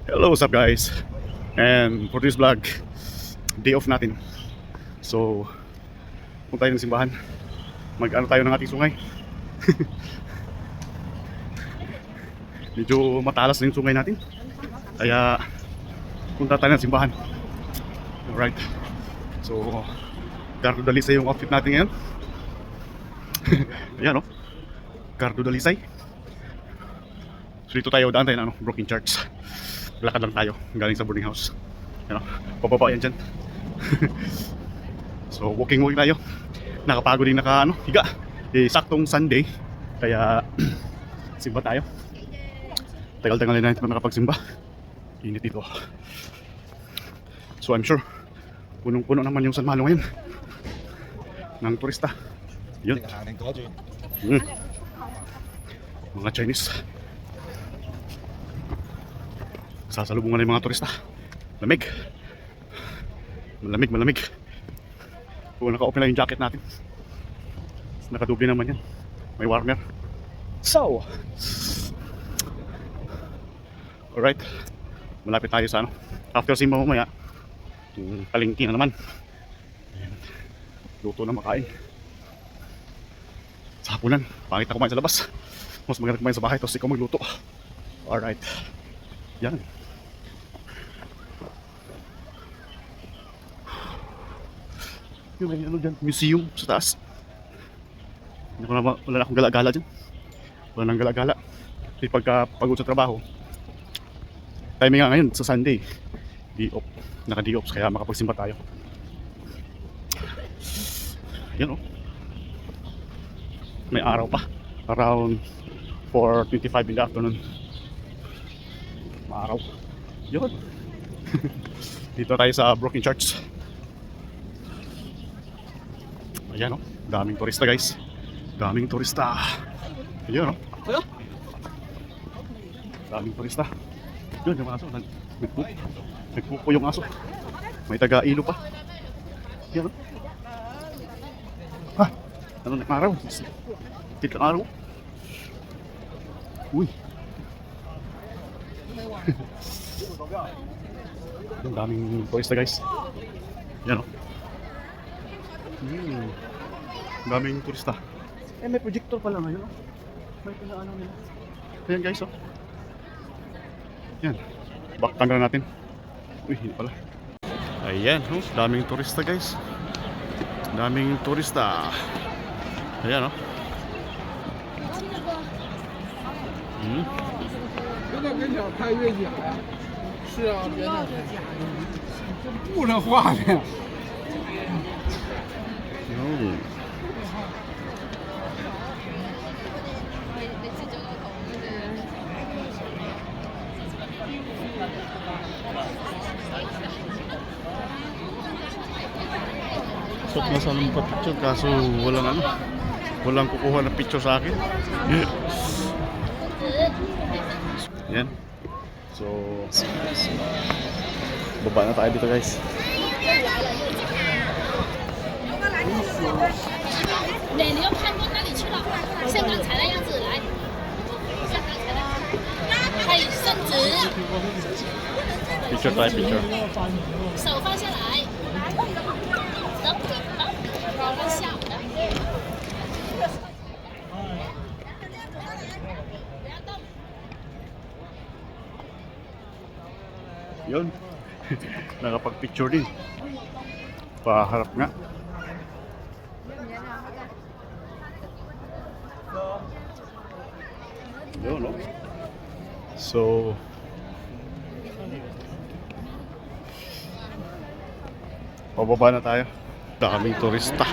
Hello, what's up guys? And for this vlog, day off natin. So, punta tayo ng simbahan. Mag-ano tayo ng ating sungay. Medyo matalas na yung sungay natin. Kaya, punta tayo ng simbahan. Alright. So, Cardo Dalisay yung outfit natin ngayon. Ayan o. Cardo Dalisay. So dito tayo, daan tayo ng Broken Church. Lakad lang tayo, galing sa boarding house. Ayan o, pababa yan dyan. So walking tayo. Nakapagod din higa. Saktong Sunday. Kaya simba tayo. Tagal-tagal na natin pa nakapagsimba. Init dito. So I'm sure punong-puno naman yung San Malo ngayon ng turista. Yun. Mga Chinese. Sasalubungan ng mga turista. Lamig. Malamig. Kung naka-open lang yung jacket natin. Nakadoble naman yan. May warmer. So, alright. Malapit tayo sa after simba mamaya. Palengke na naman. Luto na makain. Sa hapunan. Pangit na kumain sa labas. Mas maganda kumain sa bahay tapos ikaw magluto. Alright. Yan. Yung may dyan, museum sa taas. Wala na akong gala-gala dyan. Wala nang gala-gala. Kasi pagka pagod sa trabaho, timing nga ngayon sa Sunday, di-off. Naka-di-off kaya makapagsimba tayo. Yan o. May araw pa. Around 4:25 in the afternoon. Maaraw. Yun. Dito tayo sa Broken Church. Ayan o, daming turista guys. Daming turista. Ayan o. Daming turista. Yun yung aso. Nagpupo yung aso. May taga-ilo pa. Ayan o. Ha? Ano na araw? Titik araw. Uy. Yung daming turista guys. Yan o. Daming turista. May projector pala ngayon o. May pinaano nila. Ayan guys o. Yan. Tanggalan natin. Uy, hindi pala. Ayan o. Daming turista guys. Daming turista. Ayan o. 这个跟小看越假呀，是啊，别的不能画的。Suot na sana magpa-picture kaso walang kukuha ng picture sa akin. Yan. So, baba na tayo dito guys. Picture tayo, picture. 手放下来，等好，然后下的。 Yun. Nakapag-picture din. Paharap nga. Yun, no? So, pababa na tayo. Daming turista.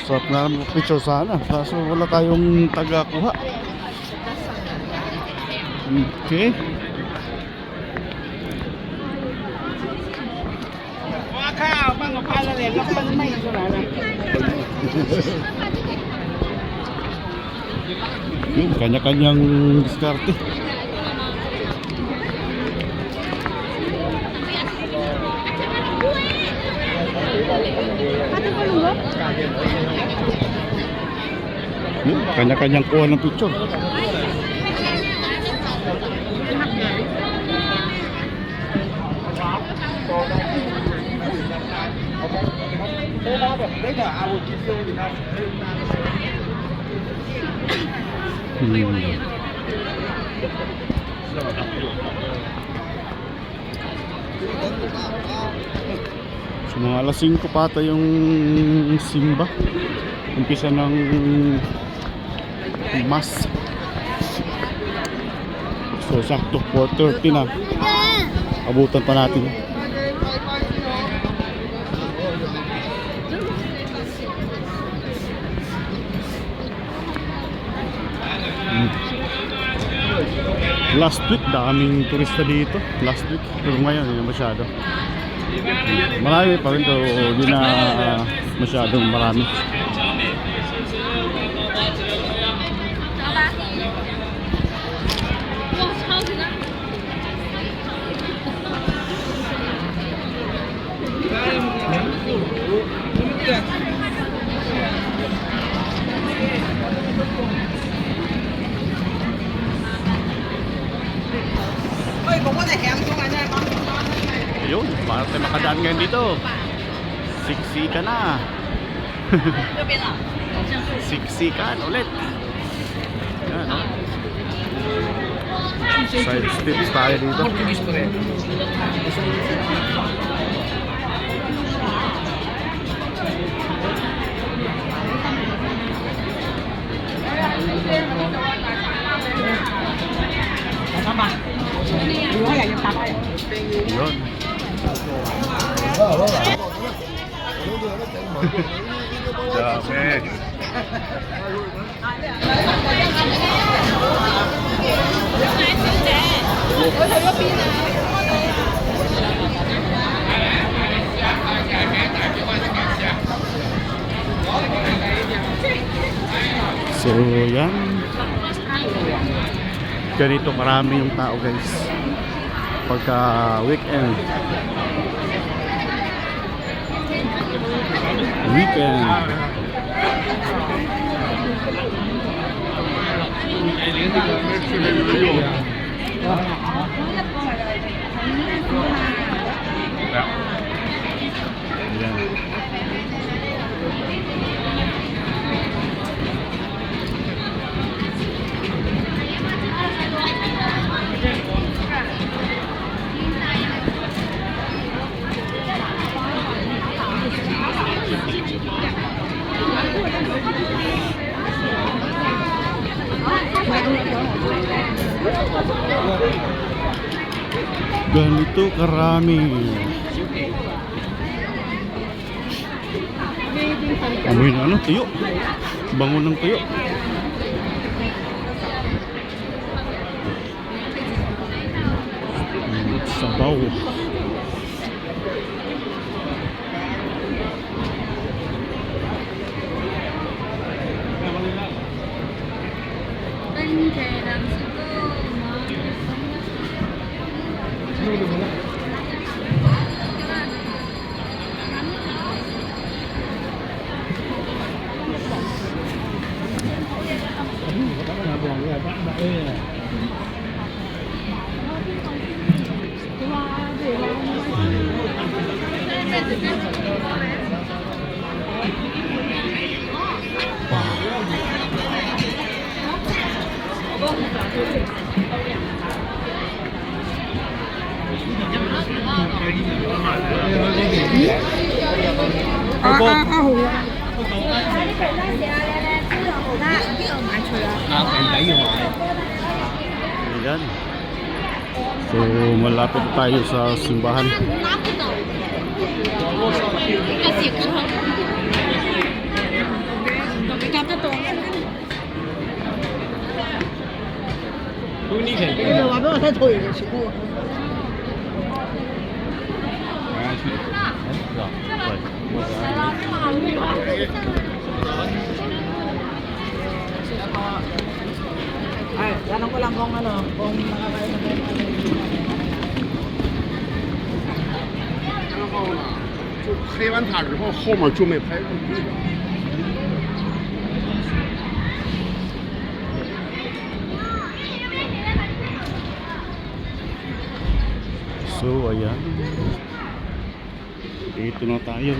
Sarap nga mag-picture sana. Kaso wala tayong taga-kuha. Okay. Yun, kanya-kanyang diskarte. Kanya-kanyang kuha ng picture. So mga alas 5 pata yung simba. Umpisa ng mas. So sakto 4:30 na. Abutan pa natin. Last week daming turista dito. Last week, pero ngayon hindi masyado. Marami pa rin pero hindi na masyadong marami. Ayun, para tayo makadaan ngayon dito. Siksikan na. Siksikan ulit. Yan, no? Side steps tayo dito. Yun. Dami. So yan, ganito marami yung tao guys pagka weekend. Yan. Ganito karami. Amoy na ano, tuyo. Bango ng tuyo. Sabaw. Ayan. So malapit tayo sa simbahan. Ay, tanong ko lang kung ano, kung nakakain na kayo. 就黑完塔之后，后面就没排。So, ayan. Dito na tayo.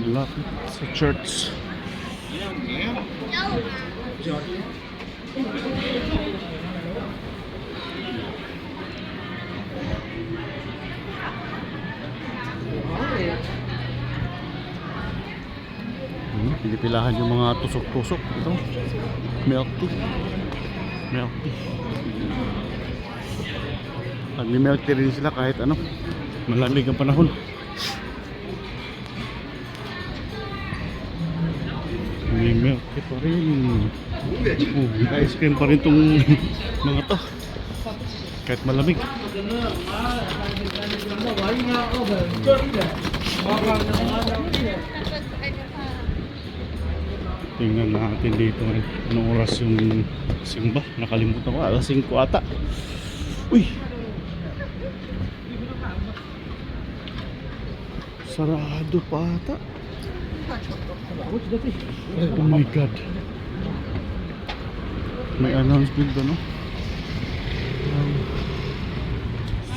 Malapit sa church. Pinipilahan yung mga tusok-tusok. Ito. Milk tea. Milk tea. Nagmi-milk tea rin sila kahit ano. Malamig ang panahon. May milk tea pa rin. May ice cream pa rin tong mga to. Kahit malamig. Tingnan natin dito anong oras yung simba. Nakalimutan ko, alas 5 ata. Uy! Sarado pa ata. Oh my god. May announcement doon, no?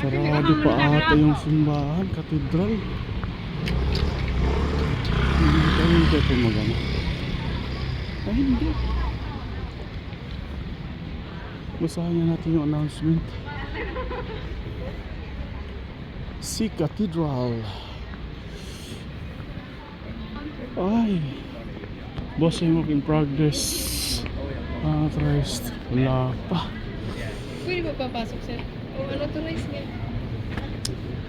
Sarado pa ata yung simbahan, katedral. Hindi tayo dito magana. Ay, hindi. Basahin natin yung announcement. Si Cathedral. Ay. Bossing work in progress. Authorized. Wala pa. Pwede ba papasok, sir? O ano to rice niya?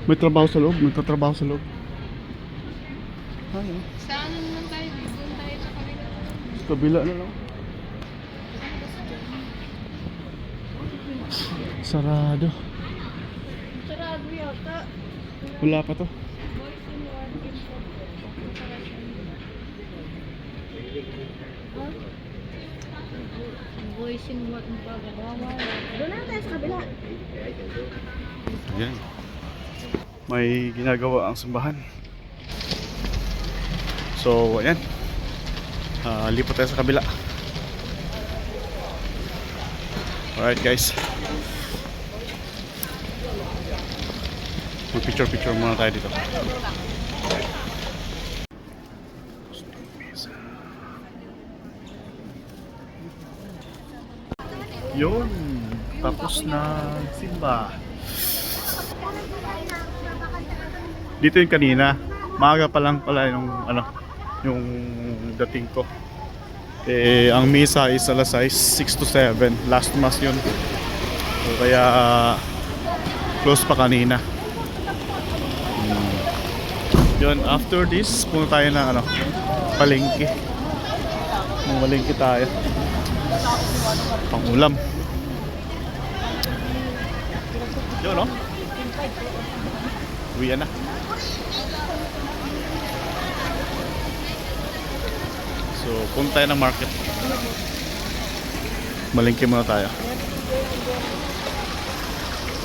May trabaho sa loob. May tatrabaho sa loob. Ay, Sa ano naman tayo? Doon tayo sa kabila. kabila na lang. Sarado. Sarado yata. Wala pa to. Voice in what ang paggawa. Doon na tayo sa kabila. Ayan. May ginagawa ang simbahan. So, ayan. Lipat tayo sa kabila. Alright guys. Picture muna tayo dito. Yun. Tapos na simba. Dito yung kanina. Maaga pa lang pala yung yung dating ko. Eh, ang misa is alas 6 to 7. Last mass yun. So, kaya close pa kanina. Yun, after this, punta tayo ng palengke. Malengke tayo. Pangulam. Yun, no? Uwi na. So, punta tayo ng market. Malengke muna tayo.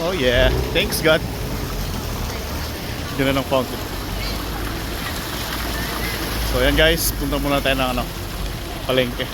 Oh yeah, thanks God. Ganda ng fountain. So, ayan guys, punta muna tayo ng palengke.